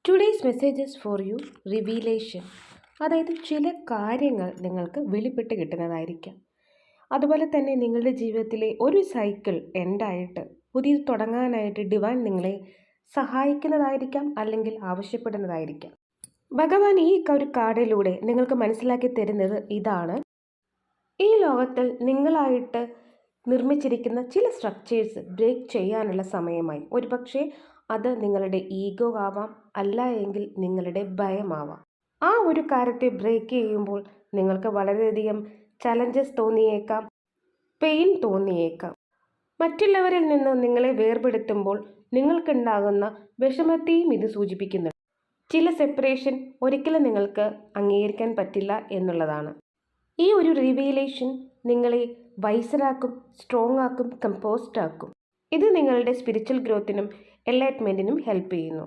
Today's messages for you revelation. അതായത് ചില കാര്യങ്ങൾ നിങ്ങൾക്ക് വെളിപ്പെട്ട് കിട്ടുന്നതായിരിക്കാം. അതുപോലെ തന്നെ നിങ്ങളുടെ ജീവിതത്തിലെ ഒരു സൈക്കിൾ എൻഡായിട്ട് പുതിയത് തുടങ്ങാനായിട്ട് ഡിവൈൻ നിങ്ങളെ സഹായിക്കുന്നതായിരിക്കാം, അല്ലെങ്കിൽ ആവശ്യപ്പെടുന്നതായിരിക്കാം. ഭഗവാൻ ഈ ഒരു കാർഡിലൂടെ നിങ്ങൾക്ക് മനസ്സിലാക്കി തരുന്നത് ഇതാണ്: ഈ ലോകത്തിൽ നിങ്ങളായിട്ട് നിർമ്മിച്ചിരിക്കുന്ന ചില സ്ട്രക്ചേഴ്സ് ബ്രേക്ക് ചെയ്യാനുള്ള സമയമായി. ഒരുപക്ഷെ അത് നിങ്ങളുടെ ഈഗോ ആവാം, അല്ല എങ്കിൽ നിങ്ങളുടെ ഭയമാവാം. ആ ഒരു കാര്യത്തെ ബ്രേക്ക് ചെയ്യുമ്പോൾ നിങ്ങൾക്ക് വളരെയധികം ചലഞ്ചസ് തോന്നിയേക്കാം, പെയിൻ തോന്നിയേക്കാം. മറ്റുള്ളവരിൽ നിന്ന് നിങ്ങളെ വേർപെടുത്തുമ്പോൾ നിങ്ങൾക്കുണ്ടാകുന്ന വിഷമത്തെയും ഇത് സൂചിപ്പിക്കുന്നുണ്ട്. ചില സെപ്പറേഷൻ ഒരിക്കലും നിങ്ങൾക്ക് അംഗീകരിക്കാൻ പറ്റില്ല എന്നുള്ളതാണ്. ഈ ഒരു റിവീലേഷൻ നിങ്ങളെ വൈസറാക്കും, സ്ട്രോങ് ആക്കും, കമ്പോസ്ഡ് ആക്കും. ഇത് നിങ്ങളുടെ സ്പിരിച്വൽ ഗ്രോത്തിനും എൻലൈറ്റ്മെൻറ്റിനും ഹെൽപ്പ് ചെയ്യുന്നു.